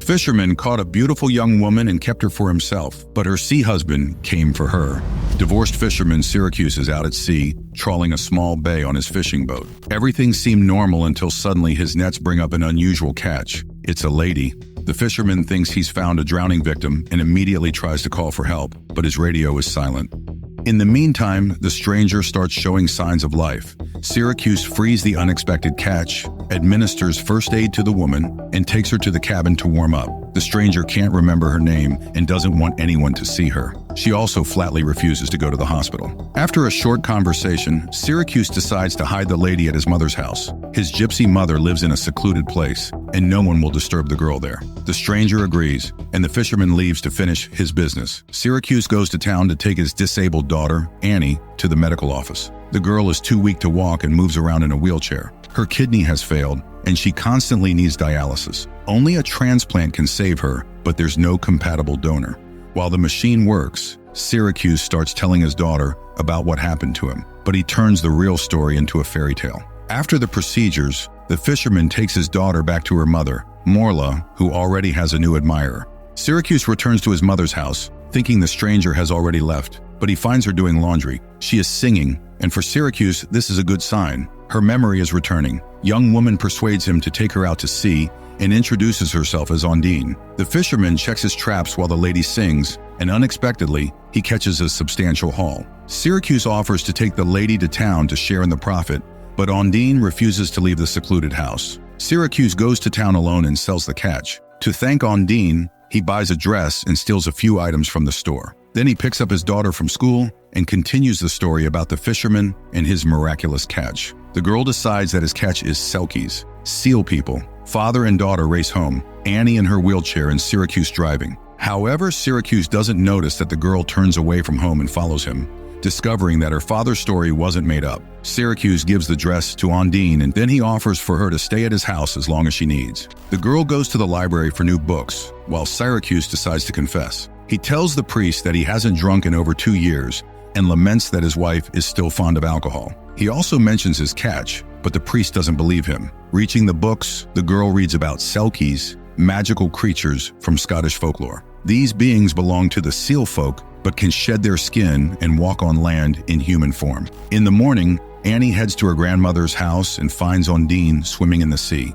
Fisherman caught a beautiful young woman and kept her for himself, but her sea husband came for her. Divorced fisherman Syracuse is out at sea, trawling a small bay on his fishing boat. Everything seemed normal until suddenly his nets bring up an unusual catch. It's a lady. The fisherman thinks he's found a drowning victim and immediately tries to call for help, but his radio is silent. In the meantime, the stranger starts showing signs of life. Syracuse frees the unexpected catch, administers first aid to the woman, and takes her to the cabin to warm up. The stranger can't remember her name and doesn't want anyone to see her. She also flatly refuses to go to the hospital. After a short conversation, Syracuse decides to hide the lady at his mother's house. His gypsy mother lives in a secluded place, and no one will disturb the girl there. The stranger agrees, and the fisherman leaves to finish his business. Syracuse goes to town to take his disabled daughter, Annie, to the medical office. The girl is too weak to walk and moves around in a wheelchair. Her kidney has failed, and she constantly needs dialysis. Only a transplant can save her, but there's no compatible donor. While the machine works, Syracuse starts telling his daughter about what happened to him, but he turns the real story into a fairy tale. After the procedures, the fisherman takes his daughter back to her mother, Maura, who already has a new admirer. Syracuse returns to his mother's house, thinking the stranger has already left, but he finds her doing laundry. She is singing, and for Syracuse, this is a good sign. Her memory is returning. Young woman persuades him to take her out to sea and introduces herself as Ondine. The fisherman checks his traps while the lady sings, and unexpectedly, he catches a substantial haul. Syracuse offers to take the lady to town to share in the profit, but Ondine refuses to leave the secluded house. Syracuse goes to town alone and sells the catch. To thank Ondine, he buys a dress and steals a few items from the store. Then he picks up his daughter from school and continues the story about the fisherman and his miraculous catch. The girl decides that his catch is selkies, seal people. Father and daughter race home, Annie in her wheelchair and Syracuse driving. However, Syracuse doesn't notice that the girl turns away from home and follows him, discovering that her father's story wasn't made up. Syracuse gives the dress to Ondine, and then he offers for her to stay at his house as long as she needs. The girl goes to the library for new books, while Syracuse decides to confess. He tells the priest that he hasn't drunk in over 2 years and laments that his wife is still fond of alcohol. He also mentions his catch, but the priest doesn't believe him. Reaching the books, the girl reads about selkies, magical creatures from Scottish folklore. These beings belong to the seal folk, but can shed their skin and walk on land in human form. In the morning, Annie heads to her grandmother's house and finds Ondine swimming in the sea.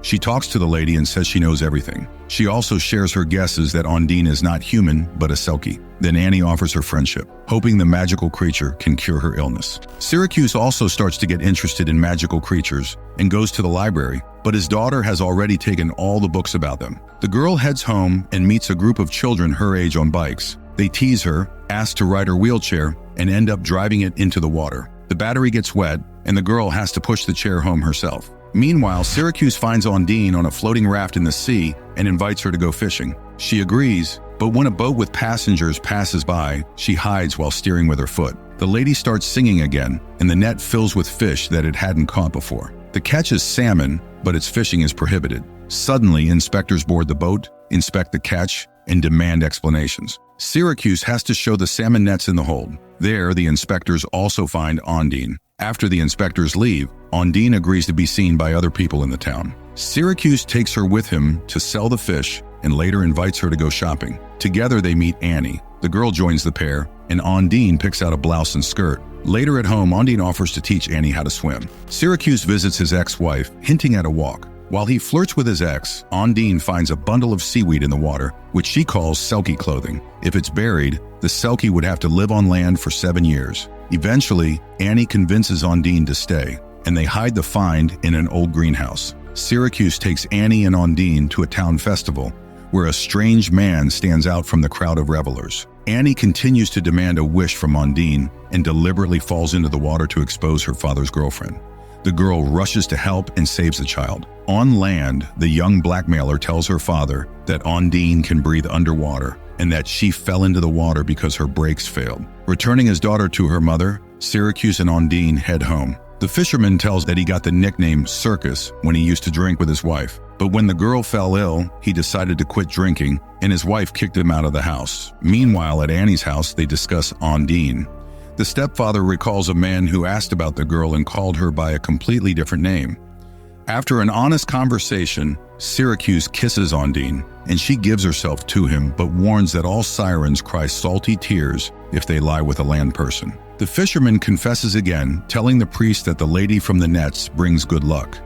She talks to the lady and says she knows everything. She also shares her guesses that Ondine is not human, but a selkie. Then Annie offers her friendship, hoping the magical creature can cure her illness. Syracuse also starts to get interested in magical creatures and goes to the library, but his daughter has already taken all the books about them. The girl heads home and meets a group of children her age on bikes. They tease her, ask to ride her wheelchair, and end up driving it into the water. The battery gets wet, and the girl has to push the chair home herself. Meanwhile, Syracuse finds Ondine on a floating raft in the sea and invites her to go fishing. She agrees, but when a boat with passengers passes by, she hides while steering with her foot. The lady starts singing again, and the net fills with fish that it hadn't caught before. The catch is salmon, but its fishing is prohibited. Suddenly, inspectors board the boat, inspect the catch, and demand explanations. Syracuse has to show the salmon nets in the hold. There, the inspectors also find Ondine. After the inspectors leave, Ondine agrees to be seen by other people in the town. Syracuse takes her with him to sell the fish and later invites her to go shopping. Together they meet Annie. The girl joins the pair, and Ondine picks out a blouse and skirt. Later at home, Ondine offers to teach Annie how to swim. Syracuse visits his ex-wife, hinting at a walk. While he flirts with his ex, Ondine finds a bundle of seaweed in the water, which she calls selkie clothing. If it's buried, the selkie would have to live on land for 7 years. Eventually, Annie convinces Ondine to stay, and they hide the find in an old greenhouse. Syracuse takes Annie and Ondine to a town festival, where a strange man stands out from the crowd of revelers. Annie continues to demand a wish from Ondine and deliberately falls into the water to expose her father's girlfriend. The girl rushes to help and saves the child. On land, the young blackmailer tells her father that Ondine can breathe underwater and that she fell into the water because her brakes failed. Returning his daughter to her mother, Syracuse and Ondine head home. The fisherman tells that he got the nickname Circus when he used to drink with his wife. But when the girl fell ill, he decided to quit drinking, and his wife kicked him out of the house. Meanwhile, at Annie's house, they discuss Ondine. The stepfather recalls a man who asked about the girl and called her by a completely different name. After an honest conversation, Syracuse kisses Ondine, and she gives herself to him but warns that all sirens cry salty tears if they lie with a land person. The fisherman confesses again, telling the priest that the lady from the nets brings good luck,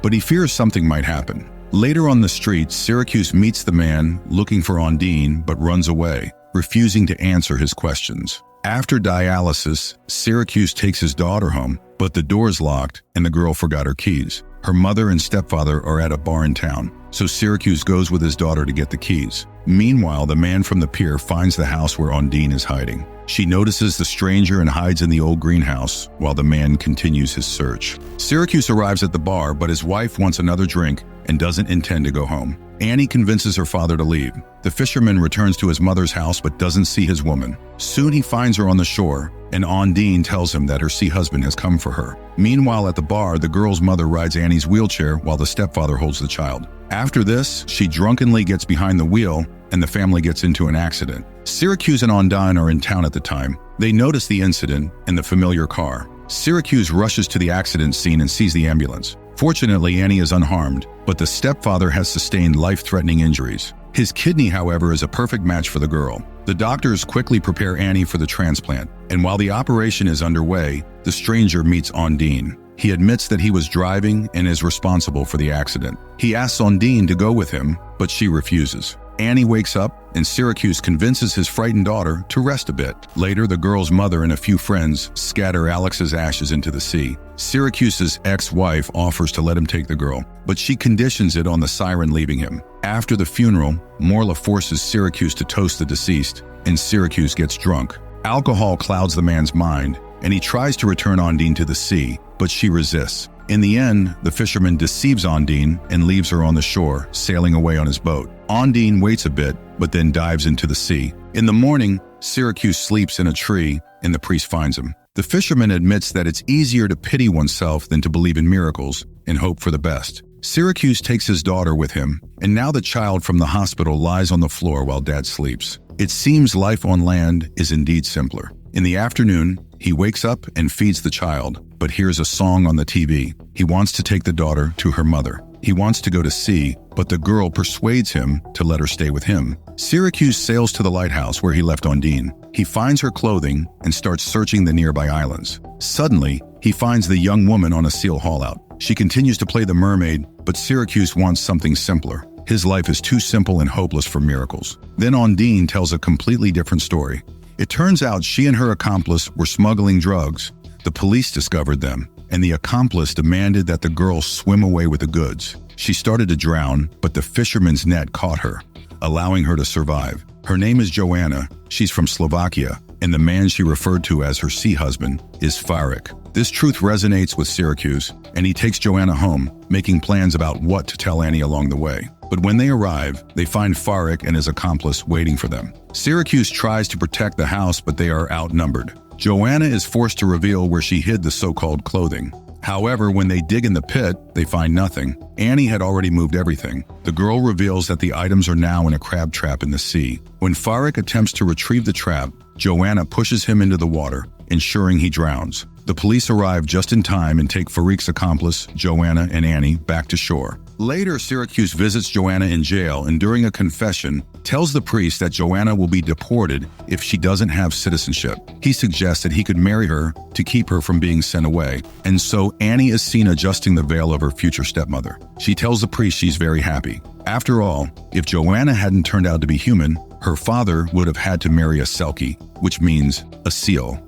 but he fears something might happen. Later on the street, Syracuse meets the man looking for Ondine but runs away, refusing to answer his questions. After dialysis, Syracuse takes his daughter home, but the door's locked and the girl forgot her keys. Her mother and stepfather are at a bar in town, so Syracuse goes with his daughter to get the keys. Meanwhile, the man from the pier finds the house where Ondine is hiding. She notices the stranger and hides in the old greenhouse while the man continues his search. Syracuse arrives at the bar, but his wife wants another drink and doesn't intend to go home. Annie convinces her father to leave. The fisherman returns to his mother's house but doesn't see his woman. Soon he finds her on the shore, and Ondine tells him that her sea husband has come for her. Meanwhile, at the bar, the girl's mother rides Annie's wheelchair while the stepfather holds the child. After this, she drunkenly gets behind the wheel and the family gets into an accident. Syracuse and Ondine are in town at the time. They notice the incident and the familiar car. Syracuse rushes to the accident scene and sees the ambulance. Fortunately, Annie is unharmed, but the stepfather has sustained life-threatening injuries. His kidney, however, is a perfect match for the girl. The doctors quickly prepare Annie for the transplant, and while the operation is underway, the stranger meets Ondine. He admits that he was driving and is responsible for the accident. He asks Ondine to go with him, but she refuses. Annie wakes up, and Syracuse convinces his frightened daughter to rest a bit. Later, the girl's mother and a few friends scatter Alex's ashes into the sea. Syracuse's ex-wife offers to let him take the girl, but she conditions it on the siren leaving him. After the funeral, Maura forces Syracuse to toast the deceased, and Syracuse gets drunk. Alcohol clouds the man's mind, and he tries to return Ondine to the sea, but she resists. In the end, the fisherman deceives Ondine and leaves her on the shore, sailing away on his boat. Ondine waits a bit, but then dives into the sea. In the morning, Syracuse sleeps in a tree, and the priest finds him. The fisherman admits that it's easier to pity oneself than to believe in miracles and hope for the best. Syracuse takes his daughter with him, and now the child from the hospital lies on the floor while dad sleeps. It seems life on land is indeed simpler. In the afternoon, he wakes up and feeds the child, but hears a song on the TV. He wants to take the daughter to her mother. He wants to go to sea, but the girl persuades him to let her stay with him. Syracuse sails to the lighthouse where he left Ondine. He finds her clothing and starts searching the nearby islands. Suddenly, he finds the young woman on a seal haulout. She continues to play the mermaid, but Syracuse wants something simpler. His life is too simple and hopeless for miracles. Then Ondine tells a completely different story. It turns out she and her accomplice were smuggling drugs. The police discovered them, and the accomplice demanded that the girl swim away with the goods. She started to drown, but the fisherman's net caught her, allowing her to survive. Her name is Joanna. She's from Slovakia, and the man she referred to as her sea husband is Farrell. This truth resonates with Syracuse, and he takes Joanna home, making plans about what to tell Annie along the way. But when they arrive, they find Farrell and his accomplice waiting for them. Syracuse tries to protect the house, but they are outnumbered. Joanna is forced to reveal where she hid the so-called clothing. However, when they dig in the pit, they find nothing. Annie had already moved everything. The girl reveals that the items are now in a crab trap in the sea. When Farrell attempts to retrieve the trap, Joanna pushes him into the water, ensuring he drowns. The police arrive just in time and take Farrell's accomplice, Joanna and Annie, back to shore. Later, Syracuse visits Joanna in jail and during a confession, tells the priest that Joanna will be deported if she doesn't have citizenship. He suggests that he could marry her to keep her from being sent away, and so Annie is seen adjusting the veil of her future stepmother. She tells the priest she's very happy. After all, if Joanna hadn't turned out to be human, her father would have had to marry a selkie, which means a seal.